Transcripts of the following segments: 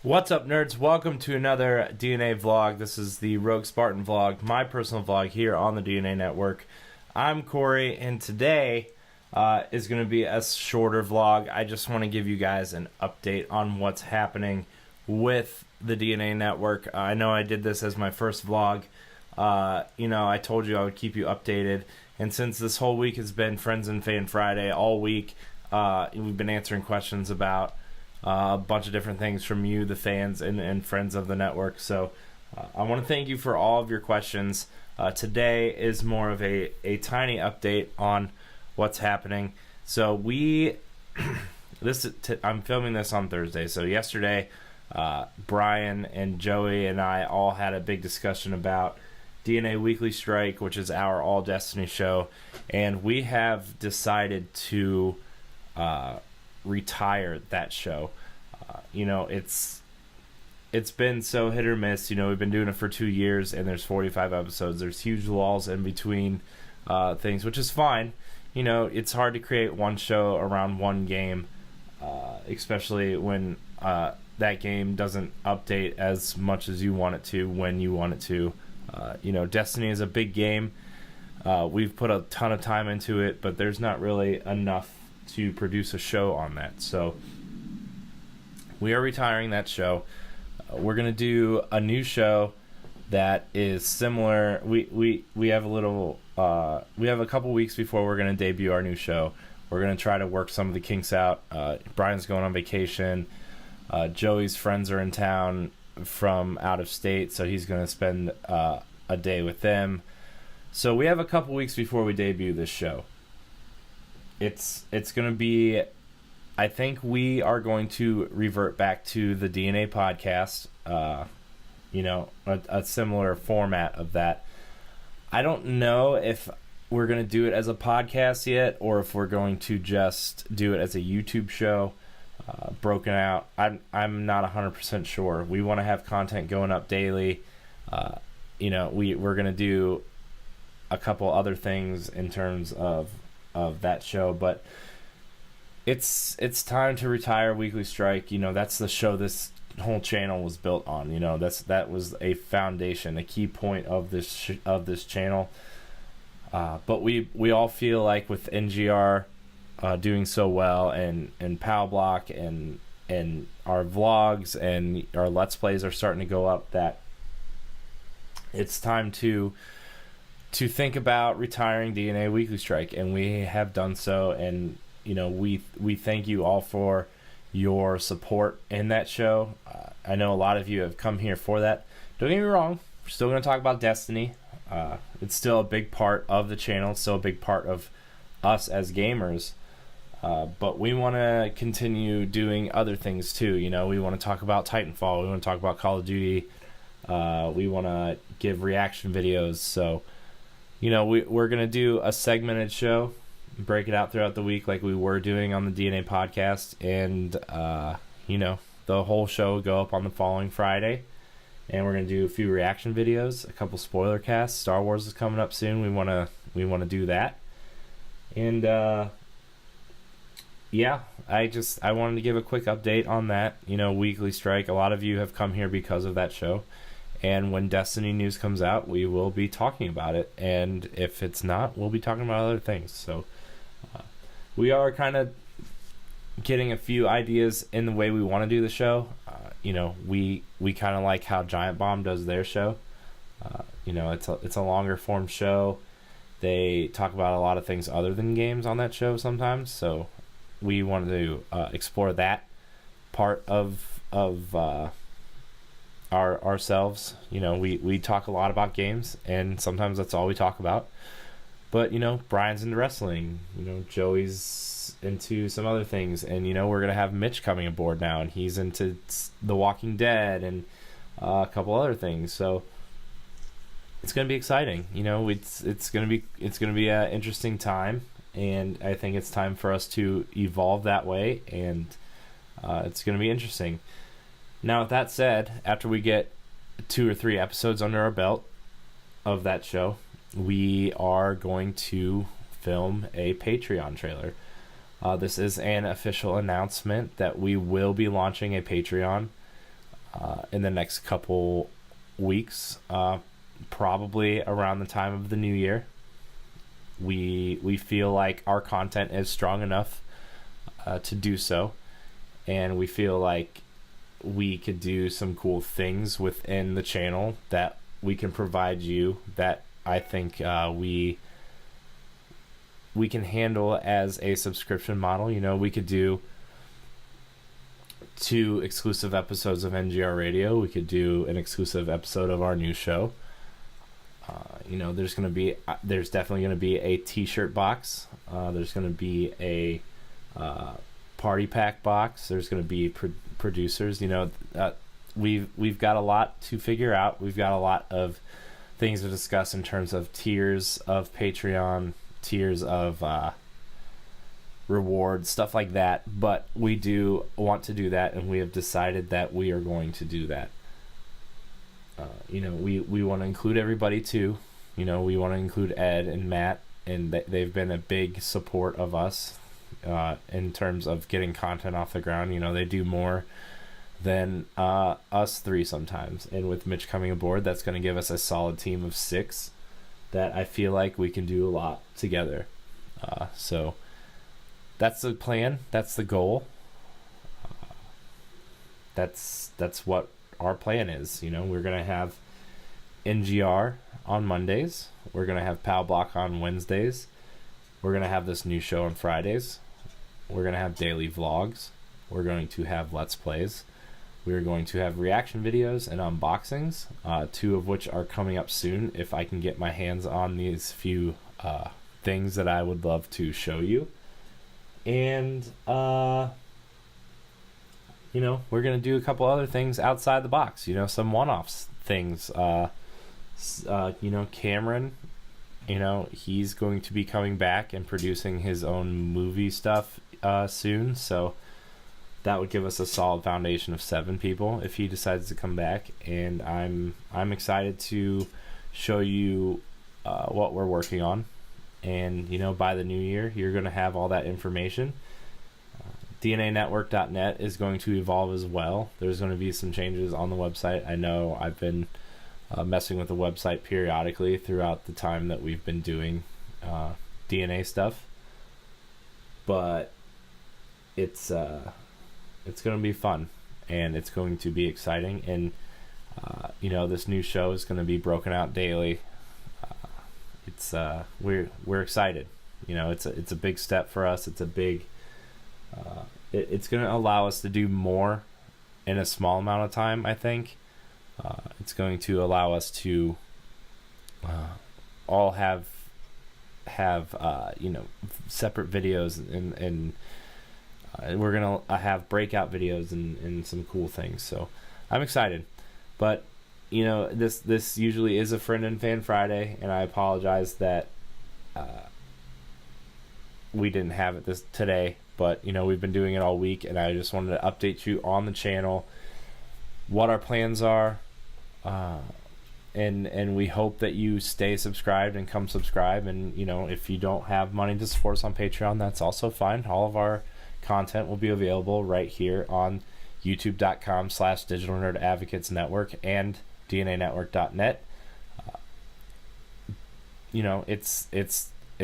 What's up, nerds? Welcome to another DNA vlog. This is the Rogue Spartan vlog, my personal vlog here on the DNA Network. I'm Corey, and today is going to be a shorter vlog. I just want to give you guys an update on what's happening with the DNA Network. I know I did this as my first vlog. I told you I would keep you updated, and since this whole week has been Friends and Fan Friday all week, we've been answering questions about a bunch of different things from you, the fans, and friends of the network. So I want to thank you for all of your questions. Today is more of a tiny update on what's happening. So I'm filming this on Thursday. So yesterday, Brian and Joey and I all had a big discussion about DNA Weekly Strike, which is our All Destiny show, and we have decided to retire that show. It's been so hit or miss. We've been doing it for 2 years, and there's 45 episodes. There's huge lulls in between things, which is fine. It's hard to create one show around one game, especially when that game doesn't update as much as you want it to when you want it to. Destiny is a big game. We've put a ton of time into it, but there's not really enough to produce a show on that. So we are retiring that show. We're gonna do a new show that is similar. We have a couple weeks before we're gonna debut our new show. We're gonna try to work some of the kinks out. Brian's going on vacation. Joey's friends are in town from out of state, so he's gonna spend a day with them. So we have a couple weeks before we debut this show. It's going to be, I think we are going to revert back to the DNA podcast, a similar format of that. I don't know if we're going to do it as a podcast yet, or if we're going to just do it as a YouTube show, broken out. I'm not 100% sure. We want to have content going up daily. We're going to do a couple other things in terms of that show, but it's time to retire Weekly Strike. That's the show this whole channel was built on. That was a foundation, a key point of this channel. But we all feel like with NGR doing so well, and Pow Block and our vlogs and our Let's Plays are starting to go up, that it's time to think about retiring DNA Weekly Strike, and we have done so. And we thank you all for your support in that show. I know a lot of you have come here for that. Don't get me wrong, we're still going to talk about Destiny. It's still a big part of the channel. It's still a big part of us as gamers. But we want to continue doing other things too. We want to talk about Titanfall. We want to talk about Call of Duty. We want to give reaction videos. So we're going to do a segmented show, break it out throughout the week like we were doing on the DNA podcast, and the whole show will go up on the following Friday, and we're going to do a few reaction videos, a couple spoiler casts. Star Wars is coming up soon. We want to do that. And I wanted to give a quick update on that. Weekly Strike, a lot of you have come here because of that show. And when Destiny news comes out, we will be talking about it. And if it's not, we'll be talking about other things. So we are kind of getting a few ideas in the way we want to do the show. We kind of like how Giant Bomb does their show. It's a longer form show. They talk about a lot of things other than games on that show sometimes. So we wanted to explore that part of ourselves. We talk a lot about games, and sometimes that's all we talk about. But Brian's into wrestling. Joey's into some other things, and we're gonna have Mitch coming aboard now, and he's into The Walking Dead and a couple other things. So it's gonna be exciting. It's gonna be an interesting time, and I think it's time for us to evolve that way, and it's gonna be interesting. Now, with that said, after we get 2 or 3 episodes under our belt of that show, we are going to film a Patreon trailer. This is an official announcement that we will be launching a Patreon. in the next couple weeks, probably around the time of the new year. We feel like our content is strong enough to do so, and we feel like we could do some cool things within the channel that we can provide you that I think we can handle as a subscription model. You know, we could do 2 exclusive episodes of NGR Radio. We could do an exclusive episode of our new show. You know, there's definitely going to be a t-shirt box. There's going to be a party pack box. There's going to be producers. You know, we've got a lot to figure out. We've got a lot of things to discuss in terms of tiers of Patreon, tiers of rewards, stuff like that. But we do want to do that, and we have decided that we are going to do that. You know, we want to include everybody too. You know, we want to include Ed and Matt, and they've been a big support of us in terms of getting content off the ground. You know, they do more than us 3 sometimes. And with Mitch coming aboard, that's going to give us a solid team of 6 that I feel like we can do a lot together. So that's the plan. That's the goal. That's what our plan is. You know, we're going to have NGR on Mondays. We're going to have Pow Block on Wednesdays. We're going to have this new show on Fridays. We're going to have daily vlogs. We're going to have Let's Plays. We're going to have reaction videos and unboxings, 2 of which are coming up soon if I can get my hands on these few things that I would love to show you. And, you know, we're going to do a couple other things outside the box, you know, some one-offs things. You know, Cameron, you know, he's going to be coming back and producing his own movie stuff soon, so that would give us a solid foundation of 7 people if he decides to come back. And I'm excited to show you what we're working on. And, you know, by the new year, you're going to have all that information. DNAnetwork.net is going to evolve as well. There's going to be some changes on the website. I know I've been messing with the website periodically throughout the time that we've been doing DNA stuff. But it's going to be fun, and it's going to be exciting. And, you know, this new show is going to be broken out daily. We're excited. You know, it's a big step for us. It's a big, it's going to allow us to do more in a small amount of time, I think. It's going to allow us to all have you know, separate videos, and we're going to have breakout videos and some cool things. So I'm excited. But, you know, this usually is a Friend and Fan Friday, and I apologize that we didn't have it today. But, you know, we've been doing it all week, and I just wanted to update you on the channel, what our plans are, and we hope that you stay subscribed and come subscribe. And, you know, if you don't have money to support us on Patreon, that's also fine. All of our content will be available right here on youtube.com/Digital Nerd Advocates Network and DNAnetwork.net. You know, it's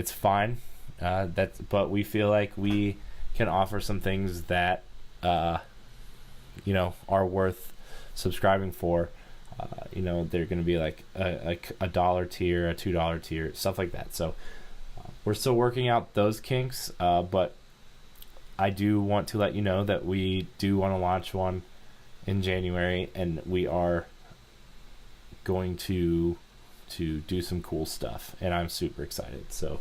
fine. But we feel like we can offer some things that you know, are worth subscribing for. You know, they're going to be like a $1 tier, a $2 tier, stuff like that. So we're still working out those kinks, but I do want to let you know that we do want to launch one in January, and we are going to do some cool stuff, and I'm super excited. So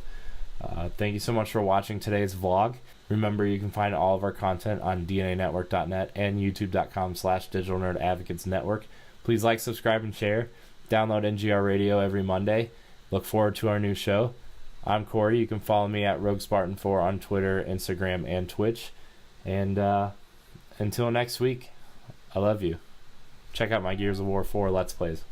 thank you so much for watching today's vlog. Remember, you can find all of our content on DNAnetwork.net and youtube.com/Digital Nerd Advocates Network. Please like, subscribe, and share. Download NGR Radio every Monday. Look forward to our new show. I'm Corey. You can follow me at RogueSpartan4 on Twitter, Instagram, and Twitch. And until next week, I love you. Check out my Gears of War 4 Let's Plays.